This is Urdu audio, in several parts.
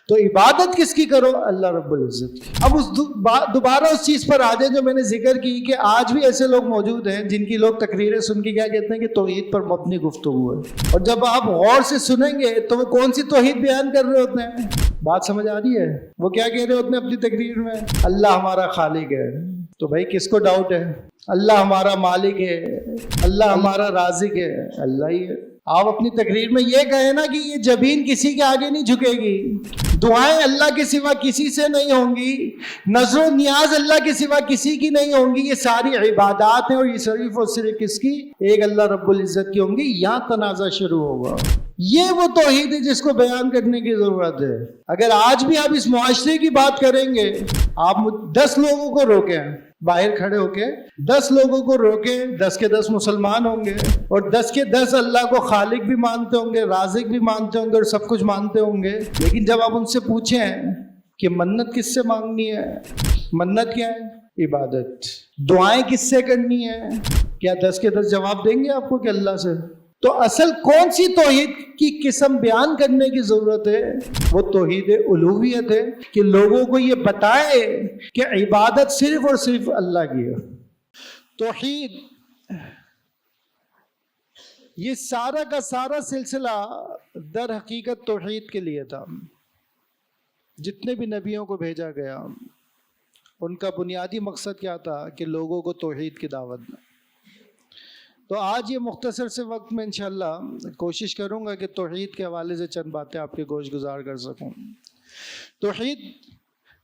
تو عبادت کس کی کرو؟ اللہ رب العزت کی۔ اب دوبارہ اس چیز پر آ جائیں جو میں نے ذکر کی کہ آج بھی ایسے لوگ موجود ہیں جن کی لوگ تقریریں سن کے کیا کہتے ہیں کہ توحید پر مبنی گفتگو ہے، اور جب آپ غور سے سنیں گے تو وہ کون سی توحید بیان کر رہے ہوتے ہیں؟ بات سمجھ آ رہی ہے؟ وہ کیا کہہ رہے ہوتے ہیں اپنی تقریر میں؟ اللہ ہمارا خالق ہے۔ تو بھائی کس کو ڈاؤٹ ہے؟ اللہ ہمارا مالک ہے، اللہ ہمارا رازق ہے، اللہ ہی ہے۔ آپ اپنی تقریر میں یہ کہیں نا کہ یہ جبین کسی کے آگے نہیں جھکے گی، دعائیں اللہ کے سوا کسی سے نہیں ہوں گی، نظر و نیاز اللہ کے سوا کسی کی نہیں ہوں گی، یہ ساری عبادات ہیں اور یہ صرف اور صرف کس کی؟ ایک اللہ رب العزت کی ہوں گی۔ یہاں تنازع شروع ہوگا۔ یہ وہ توحید ہے جس کو بیان کرنے کی ضرورت ہے۔ اگر آج بھی آپ اس معاشرے کی بات کریں گے، آپ 10 لوگوں کو روکیں باہر کھڑے ہو کے، 10 لوگوں کو روکیں، 10 کے 10 مسلمان ہوں گے اور 10 کے 10 اللہ کو خالق بھی مانتے ہوں گے، رازق بھی مانتے ہوں گے اور سب کچھ مانتے ہوں گے۔ لیکن جب آپ ان سے پوچھیں کہ منت کس سے مانگنی ہے، منت کیا ہے؟ عبادت۔ دعائیں کس سے کرنی ہے؟ کیا 10 کے 10 جواب دیں گے آپ کو کہ اللہ سے؟ تو اصل کون سی توحید کی قسم بیان کرنے کی ضرورت ہے؟ وہ توحید الوہیت ہے کہ لوگوں کو یہ بتائے کہ عبادت صرف اور صرف اللہ کی ہے۔ توحید، یہ سارا کا سارا سلسلہ در حقیقت توحید کے لیے تھا۔ جتنے بھی نبیوں کو بھیجا گیا ان کا بنیادی مقصد کیا تھا؟ کہ لوگوں کو توحید کی دعوت دیں۔ تو آج یہ مختصر سے وقت میں انشاءاللہ کوشش کروں گا کہ توحید کے حوالے سے چند باتیں آپ کے گوش گزار کر سکوں۔ توحید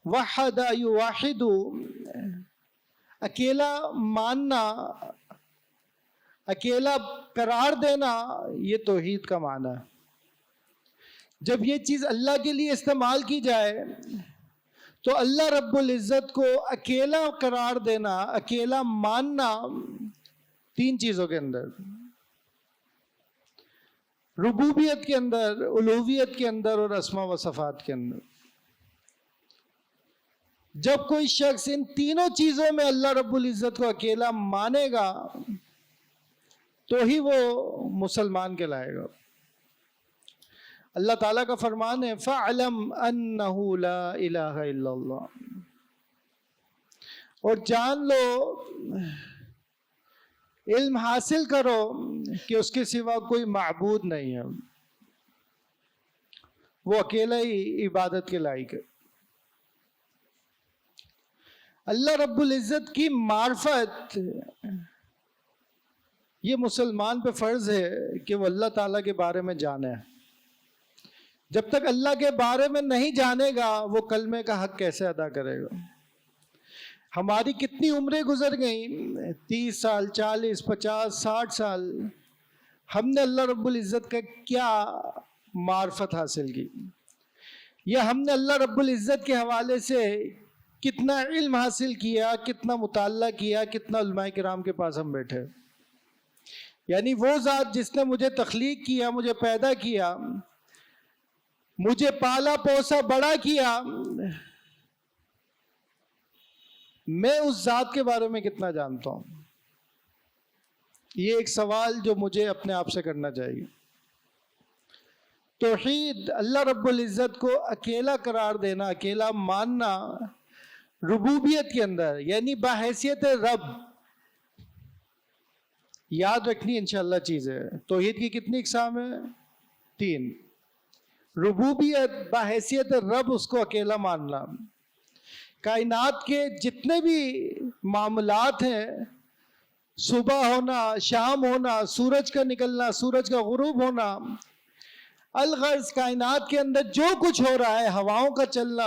وحد یواحد، اکیلا ماننا، اکیلا قرار دینا، یہ توحید کا معنی ہے۔ جب یہ چیز اللہ کے لیے استعمال کی جائے تو اللہ رب العزت کو اکیلا قرار دینا، اکیلا ماننا، 3 چیزوں کے اندر، ربوبیت کے اندر، الوہیت کے اندر اور اسماء و صفات کے اندر۔ جب کوئی شخص ان تینوں چیزوں میں اللہ رب العزت کو اکیلا مانے گا تو ہی وہ مسلمان کہلائے گا۔ اللہ تعالیٰ کا فرمان ہے فَاعْلَمْ أَنَّهُ لَا إِلَهَ إِلَّا اللَّهُ، اور جان لو، علم حاصل کرو کہ اس کے سوا کوئی معبود نہیں ہے، وہ اکیلا ہی عبادت کے لائق ہے۔ اللہ رب العزت کی معرفت، یہ مسلمان پہ فرض ہے کہ وہ اللہ تعالیٰ کے بارے میں جانے۔ جب تک اللہ کے بارے میں نہیں جانے گا وہ کلمے کا حق کیسے ادا کرے گا؟ ہماری کتنی عمریں گزر گئیں، 30 سال، 40، 50، 60 سال، ہم نے اللہ رب العزت کا کیا معرفت حاصل کی، یا ہم نے اللہ رب العزت کے حوالے سے کتنا علم حاصل کیا، کتنا مطالعہ کیا، کتنا علماء کرام کے پاس ہم بیٹھے۔ یعنی وہ ذات جس نے مجھے تخلیق کیا، مجھے پیدا کیا، مجھے پالا پوسا بڑا کیا، میں اس ذات کے بارے میں کتنا جانتا ہوں؟ یہ ایک سوال جو مجھے اپنے آپ سے کرنا چاہیے۔ توحید، اللہ رب العزت کو اکیلا قرار دینا، اکیلا ماننا، ربوبیت کے اندر، یعنی بحیثیت رب۔ یاد رکھنی انشاءاللہ چیز ہے، توحید کی کتنی اقسام ہیں؟ 3۔ ربوبیت، بحیثیت رب، اس کو اکیلا ماننا۔ کائنات کے جتنے بھی معاملات ہیں، صبح ہونا، شام ہونا، سورج کا نکلنا، سورج کا غروب ہونا، الغرض کائنات کے اندر جو کچھ ہو رہا ہے، ہواؤں کا چلنا،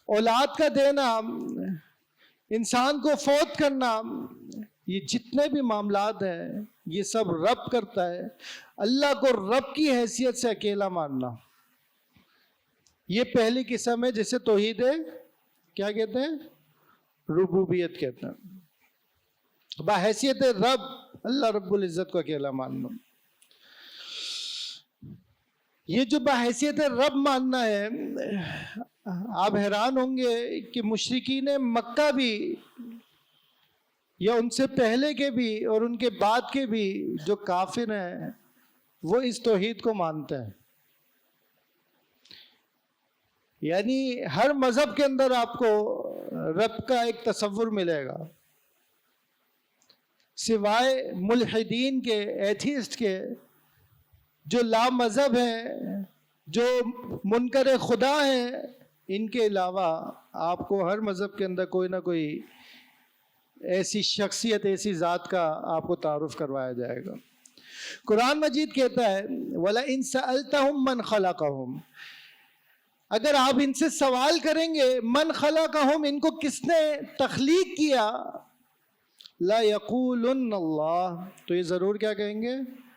اولاد کا دینا، انسان کو فوت کرنا، یہ جتنے بھی معاملات ہیں یہ سب رب کرتا ہے۔ اللہ کو رب کی حیثیت سے اکیلا ماننا، یہ پہلی قسم ہے جسے توحید ہے کیا کہتے ہیں؟ ربوبیت کہتے ہیں۔ بحیثیت رب، اللہ رب العزت کو اکیلا ماننا۔ یہ جو بحیثیت رب ماننا ہے، آپ حیران ہوں گے کہ مشرکین مکہ بھی، یا ان سے پہلے کے بھی اور ان کے بعد کے بھی جو کافر ہیں، وہ اس توحید کو مانتے ہیں۔ یعنی ہر مذہب کے اندر آپ کو رب کا ایک تصور ملے گا، سوائے ملحدین کے، ایتھیسٹ کے، جو لا مذہب ہیں، جو منکر خدا ہیں، ان کے علاوہ آپ کو ہر مذہب کے اندر کوئی نہ کوئی ایسی شخصیت، ایسی ذات کا آپ کو تعارف کروایا جائے گا۔ قرآن مجید کہتا ہے وَلَئِن سَأَلْتَهُم مَّنْ خَلَقَهُم، اگر آپ ان سے سوال کریں گے من خلقہم، ان کو کس نے تخلیق کیا، لا یقولن اللہ، تو یہ ضرور کیا کہیں گے؟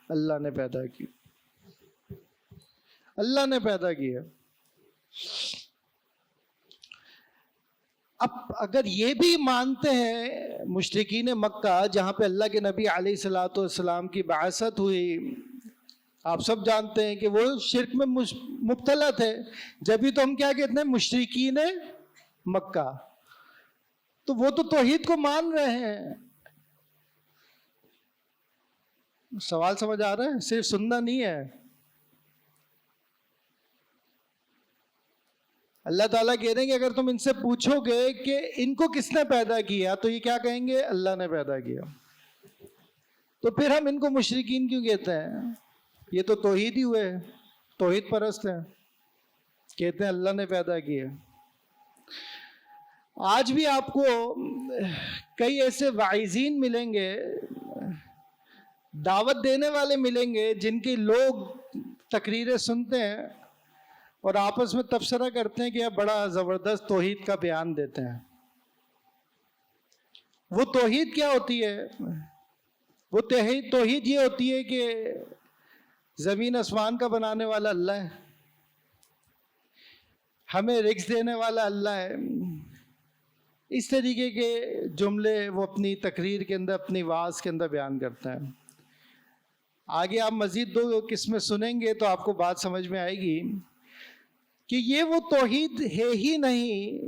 اللہ نے پیدا کی، اللہ نے پیدا کیا۔ اب اگر یہ بھی مانتے ہیں مشرکین مکہ، جہاں پہ اللہ کے نبی علیہ الصلوۃ والسلام کی بعثت ہوئی، آپ سب جانتے ہیں کہ وہ شرک میں مبتلا تھے، جبھی تو ہم کیا کہتے ہیں؟ مشرکین مکہ۔ تو وہ تو توحید کو مان رہے ہیں۔ سوال سمجھ آ رہا ہے؟ صرف سننا نہیں ہے۔ اللہ تعالیٰ کہہ رہے ہیں کہ اگر تم ان سے پوچھو گے کہ ان کو کس نے پیدا کیا، تو یہ کیا کہیں گے؟ اللہ نے پیدا کیا۔ تو پھر ہم ان کو مشرکین کیوں کہتے ہیں؟ یہ تو توحید ہی ہوئے، توحید پرست ہیں، کہتے ہیں اللہ نے پیدا کیا۔ آج بھی آپ کو کئی ایسے واعظین ملیں گے، دعوت دینے والے ملیں گے، جن کے لوگ تقریریں سنتے ہیں اور آپس میں تبصرہ کرتے ہیں کہ یہ بڑا زبردست توحید کا بیان دیتے ہیں۔ وہ توحید کیا ہوتی ہے؟ وہ توحید یہ ہوتی ہے کہ زمین آسمان کا بنانے والا اللہ ہے، ہمیں رزق دینے والا اللہ ہے۔ اس طریقے کے جملے وہ اپنی تقریر کے اندر، اپنی وعظ کے اندر بیان کرتا ہے۔ آگے آپ مزید دو قسمیں سنیں گے تو آپ کو بات سمجھ میں آئے گی کہ یہ وہ توحید ہے ہی نہیں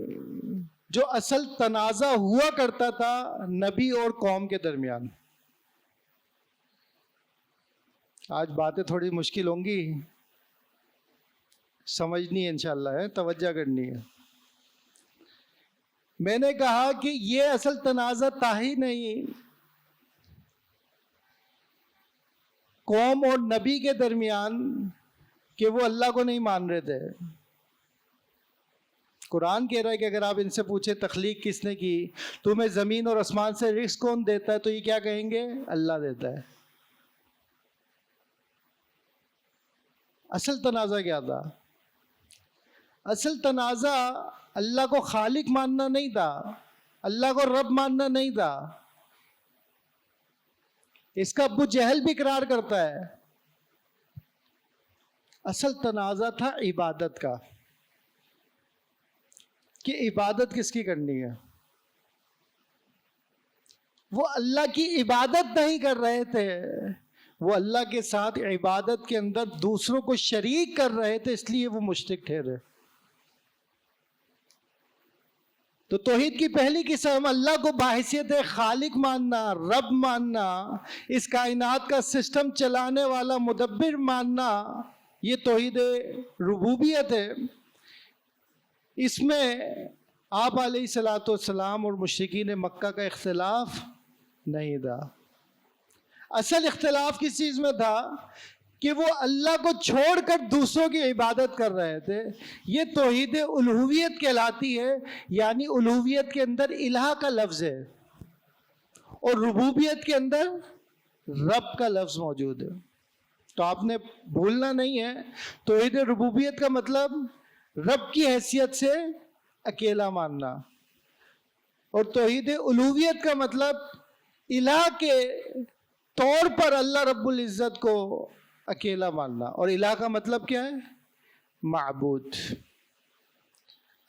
جو اصل تنازع ہوا کرتا تھا نبی اور قوم کے درمیان۔ آج باتیں تھوڑی مشکل ہوں گی، سمجھنی ہے انشاءاللہ، ہے توجہ کرنی ہے۔ میں نے کہا کہ یہ اصل تنازع تھا ہی نہیں قوم اور نبی کے درمیان کہ وہ اللہ کو نہیں مان رہے تھے۔ قرآن کہہ رہا ہے کہ اگر آپ ان سے پوچھیں تخلیق کس نے کی، تمہیں زمین اور آسمان سے رزق کون دیتا ہے، تو یہ کیا کہیں گے؟ اللہ دیتا ہے۔ اصل تنازع کیا تھا؟ اصل تنازع اللہ کو خالق ماننا نہیں تھا، اللہ کو رب ماننا نہیں تھا۔ اس کا ابو جہل بھی اقرار کرتا ہے۔ اصل تنازع تھا عبادت کا، کہ عبادت کس کی کرنی ہے۔ وہ اللہ کی عبادت نہیں کر رہے تھے، وہ اللہ کے ساتھ عبادت کے اندر دوسروں کو شریک کر رہے تھے، اس لیے وہ مشرک ٹھہرے۔ تو توحید کی پہلی قسم اللہ کو بحیثیت خالق ماننا، رب ماننا، اس کائنات کا سسٹم چلانے والا مدبر ماننا، یہ توحید ربوبیت ہے۔ اس میں آپ علیہ الصلوۃ والسلام اور مشرکین مکہ کا اختلاف نہیں تھا۔ اصل اختلاف کس چیز میں تھا؟ کہ وہ اللہ کو چھوڑ کر دوسروں کی عبادت کر رہے تھے۔ یہ توحید الوہیت کہلاتی ہے، یعنی الوہیت کے اندر الہ کا لفظ ہے اور ربوبیت کے اندر رب کا لفظ موجود ہے۔ تو آپ نے بھولنا نہیں ہے، توحید ربوبیت کا مطلب رب کی حیثیت سے اکیلا ماننا، اور توحید الوہیت کا مطلب الہ کے طور پر اللہ رب العزت کو اکیلا ماننا۔ اور الہ کا مطلب کیا ہے؟ معبود۔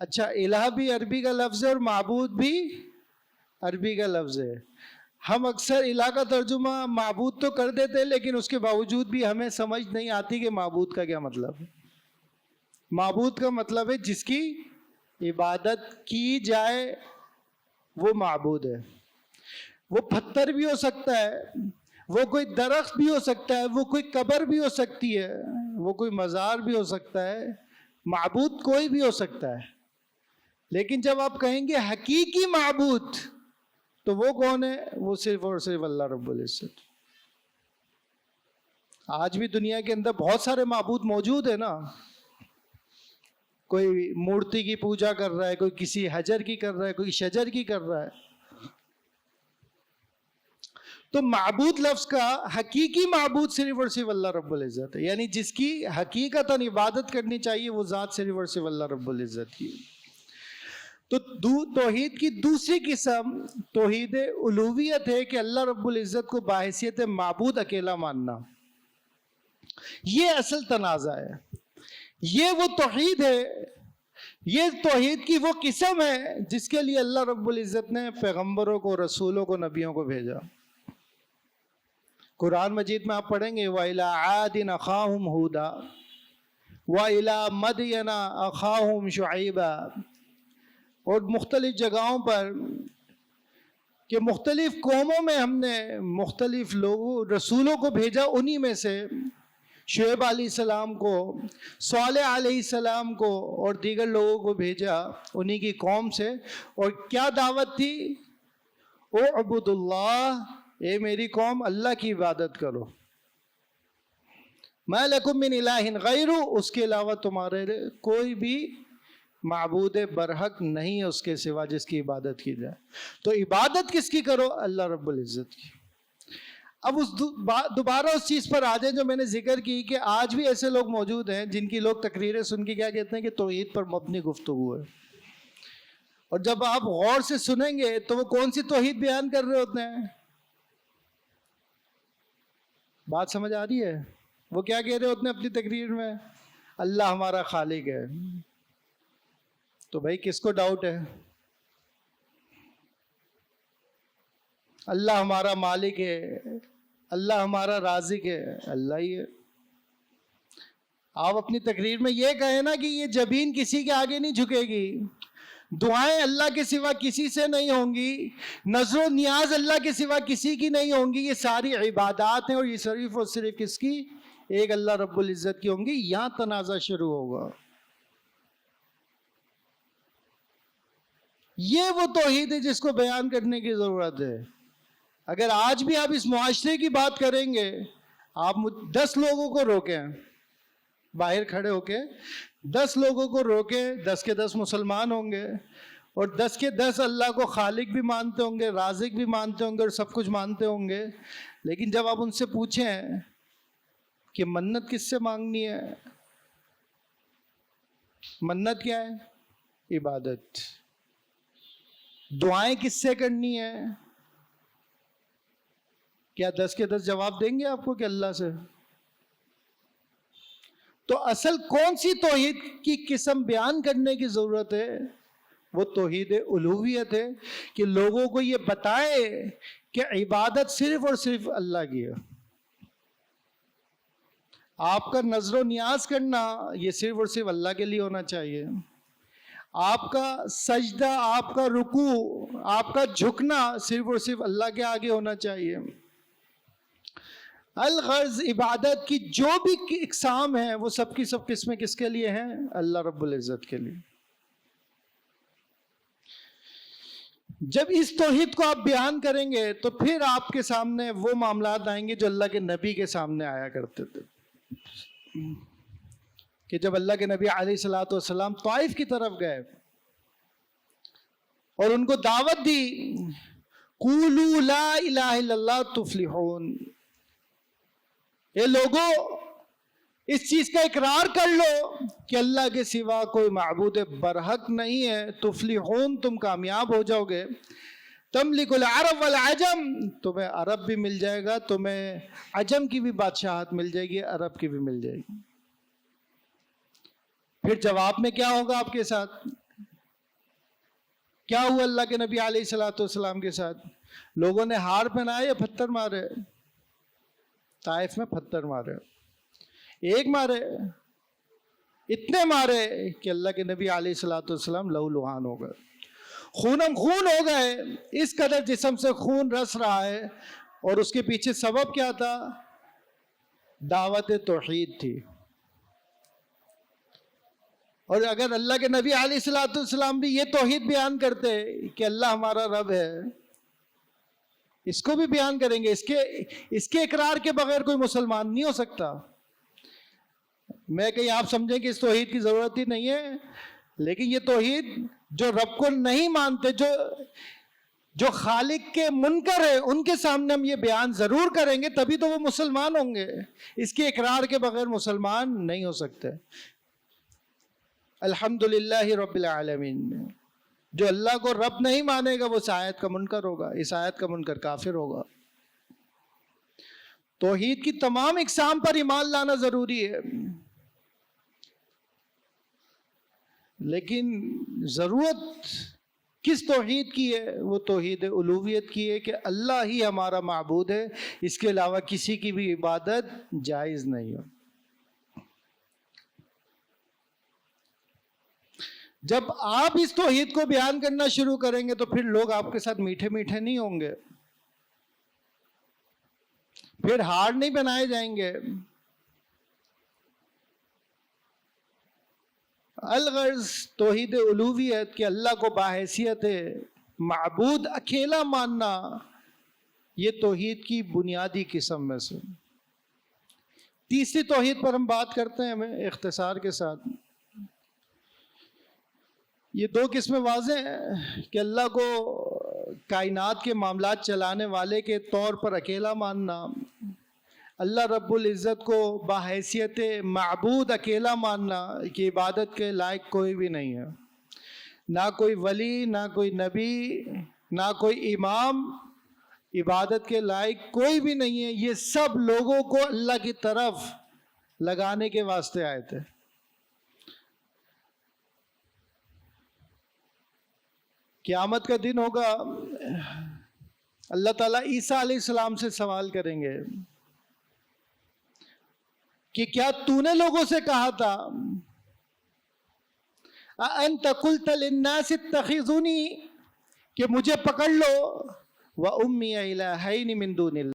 اچھا، الہ بھی عربی کا لفظ ہے اور معبود بھی عربی کا لفظ ہے۔ ہم اکثر الہ کا ترجمہ معبود تو کر دیتے ہیں، لیکن اس کے باوجود بھی ہمیں سمجھ نہیں آتی کہ معبود کا کیا مطلب ہے۔ معبود کا مطلب ہے جس کی عبادت کی جائے، وہ معبود ہے۔ وہ پتھر بھی ہو سکتا ہے، وہ کوئی درخت بھی ہو سکتا ہے، وہ کوئی قبر بھی ہو سکتی ہے، وہ کوئی مزار بھی ہو سکتا ہے، معبود کوئی بھی ہو سکتا ہے، لیکن جب آپ کہیں گے حقیقی معبود تو وہ کون ہے؟ وہ صرف اور صرف اللہ رب العزت۔ آج بھی دنیا کے اندر بہت سارے معبود موجود ہیں نا، کوئی مورتی کی پوجا کر رہا ہے، کوئی کسی حجر کی کر رہا ہے، کوئی شجر کی کر رہا ہے۔ تو معبود لفظ کا حقیقی معبود صرف اور صرف اللہ رب العزت ہے، یعنی جس کی حقیقتاً عبادت کرنی چاہیے وہ ذات صرف اور صرف اللہ رب العزت کی۔ تو توحید کی دوسری قسم توحید الوہیت ہے کہ اللہ رب العزت کو بحیثیت معبود اکیلا ماننا۔ یہ اصل تنازع ہے، یہ وہ توحید ہے، یہ توحید کی وہ قسم ہے جس کے لیے اللہ رب العزت نے پیغمبروں کو، رسولوں کو، نبیوں کو بھیجا۔ قرآن مجید میں آپ پڑھیں گے وَإِلَىٰ عَادٍ أَخَاهُمْ هُودًا وَإِلَىٰ مَدْيَنَ أَخَاهُمْ شُعَيْبًا، اور مختلف جگہوں پر کہ مختلف قوموں میں ہم نے مختلف لوگوں رسولوں کو بھیجا، انہی میں سے شعیب علیہ السلام کو، صالح علیہ السلام کو اور دیگر لوگوں کو بھیجا انہی کی قوم سے۔ اور کیا دعوت تھی؟ اعبدوا اللہ، اے میری قوم اللہ کی عبادت کرو، ما لکم من الہ غیر، اس کے علاوہ تمہارے کوئی بھی معبود برحق نہیں ہے اس کے سوا جس کی عبادت کی جائے۔ تو عبادت کس کی کرو؟ اللہ رب العزت کی۔ اب دوبارہ اس چیز پر آ جائیں جو میں نے ذکر کی کہ آج بھی ایسے لوگ موجود ہیں جن کی لوگ تقریریں سن کے کیا کہتے ہیں کہ توحید پر مبنی گفتگو ہے، اور جب آپ غور سے سنیں گے تو وہ کون سی توحید بیان کر رہے ہوتے ہیں؟ بات سمجھ آ رہی ہے؟ وہ کیا کہہ رہے ہوتے ہیں اپنی تقریر میں؟ اللہ ہمارا خالق ہے۔ تو بھائی کس کو ڈاؤٹ ہے؟ اللہ ہمارا مالک ہے، اللہ ہمارا رازق ہے، اللہ ہی ہے۔ آپ اپنی تقریر میں یہ کہیں نا کہ یہ جبین کسی کے آگے نہیں جھکے گی، دعائیں اللہ کے سوا کسی سے نہیں ہوں گی، نظر و نیاز اللہ کے سوا کسی کی نہیں ہوں گی، یہ ساری عبادات ہیں اور یہ صرف اور صرف کس کی؟ ایک اللہ رب العزت کی ہوں گی۔ یہاں تنازع شروع ہوگا۔ یہ وہ توحید ہے جس کو بیان کرنے کی ضرورت ہے۔ اگر آج بھی آپ اس معاشرے کی بات کریں گے، آپ 10 لوگوں کو روکیں، باہر کھڑے ہو کے 10 لوگوں کو روکیں، 10 کے 10 مسلمان ہوں گے اور 10 کے 10 اللہ کو خالق بھی مانتے ہوں گے، رازق بھی مانتے ہوں گے اور سب کچھ مانتے ہوں گے۔ لیکن جب آپ ان سے پوچھیں کہ منت کس سے مانگنی ہے؟ منت کیا ہے؟ عبادت۔ دعائیں کس سے کرنی ہے؟ کیا 10 کے 10 جواب دیں گے آپ کو کہ اللہ سے؟ تو اصل کون سی توحید کی قسم بیان کرنے کی ضرورت ہے؟ وہ توحید الوہیت ہے کہ لوگوں کو یہ بتائے کہ عبادت صرف اور صرف اللہ کی ہے۔ آپ کا نظر و نیاز کرنا یہ صرف اور صرف اللہ کے لیے ہونا چاہیے۔ آپ کا سجدہ، آپ کا رکوع، آپ کا جھکنا صرف اور صرف اللہ کے آگے ہونا چاہیے۔ الغرض عبادت کی جو بھی اقسام ہیں وہ سب کی سب قسمیں کس کے لیے ہیں؟ اللہ رب العزت کے لیے۔ جب اس توحید کو آپ بیان کریں گے تو پھر آپ کے سامنے وہ معاملات آئیں گے جو اللہ کے نبی کے سامنے آیا کرتے تھے، کہ جب اللہ کے نبی علیہ الصلوۃ والسلام طائف کی طرف گئے اور ان کو دعوت دی، قولوا لا الہ الا اللہ تفلحون، اے لوگو اس چیز کا اقرار کر لو کہ اللہ کے سوا کوئی معبود برحق نہیں ہے، تفلحون، تم کامیاب ہو جاؤ گے۔ تملک العرب والعجم، تمہیں عرب بھی مل جائے گا، تمہیں عجم کی بھی بادشاہت مل جائے گی، عرب کی بھی مل جائے گی۔ پھر جواب میں کیا ہوگا آپ کے ساتھ؟ کیا ہوا اللہ کے نبی علیہ الصلوۃ والسلام کے ساتھ؟ لوگوں نے ہار پہنائے یا پتھر مارے؟ طائف میں پتھر مارے، ایک مارے، اتنے مارے کہ اللہ کے نبی علیہ الصلوۃ والسلام لہو لہان ہو گئے، خونم خون ہو گئے۔ اس قدر جسم سے خون رس رہا ہے، اور اس کے پیچھے سبب کیا تھا؟ دعوت توحید تھی۔ اور اگر اللہ کے نبی علیہ الصلوۃ والسلام بھی یہ توحید بیان کرتے کہ اللہ ہمارا رب ہے، اس کو بھی بیان کریں گے، اس کے اقرار کے بغیر کوئی مسلمان نہیں ہو سکتا۔ میں کہیں آپ سمجھیں کہ اس توحید کی ضرورت ہی نہیں ہے، لیکن یہ توحید جو رب کو نہیں مانتے، جو خالق کے منکر ہیں، ان کے سامنے ہم یہ بیان ضرور کریں گے، تبھی تو وہ مسلمان ہوں گے۔ اس کے اقرار کے بغیر مسلمان نہیں ہو سکتے۔ الحمدللہ رب العالمین۔ جو اللہ کو رب نہیں مانے گا وہ اس آیت کا منکر ہوگا، اس آیت کا منکر کافر ہوگا۔ توحید کی تمام اقسام پر ایمان لانا ضروری ہے، لیکن ضرورت کس توحید کی ہے؟ وہ توحید الوہیت کی ہے کہ اللہ ہی ہمارا معبود ہے، اس کے علاوہ کسی کی بھی عبادت جائز نہیں ہے۔ جب آپ اس توحید کو بیان کرنا شروع کریں گے تو پھر لوگ آپ کے ساتھ میٹھے میٹھے نہیں ہوں گے، پھر ہار نہیں بنائے جائیں گے۔ الغرض توحید الوہیت کہ اللہ کو باحیثیت معبود اکیلا ماننا، یہ توحید کی بنیادی قسم میں سے۔ تیسری توحید پر ہم بات کرتے ہیں ہمیں اختصار کے ساتھ۔ یہ دو قسمیں واضح ہیں کہ اللہ کو کائنات کے معاملات چلانے والے کے طور پر اکیلا ماننا، اللہ رب العزت کو باحیثیت معبود اکیلا ماننا کہ عبادت کے لائق کوئی بھی نہیں ہے، نہ کوئی ولی، نہ کوئی نبی، نہ کوئی امام، عبادت کے لائق کوئی بھی نہیں ہے۔ یہ سب لوگوں کو اللہ کی طرف لگانے کے واسطے آئے تھے۔ قیامت کا دن ہوگا، اللہ تعالیٰ عیسیٰ علیہ السلام سے سوال کریں گے کہ کیا تو نے لوگوں سے کہا تھا أَأَنْتَ قُلْتَ لِلنَّاسِ اتَّخِذُونِي، کہ مجھے پکڑ لو وَأُمِّيَ إِلَٰهَيْنِ مِن دُونِ اللَّهِ،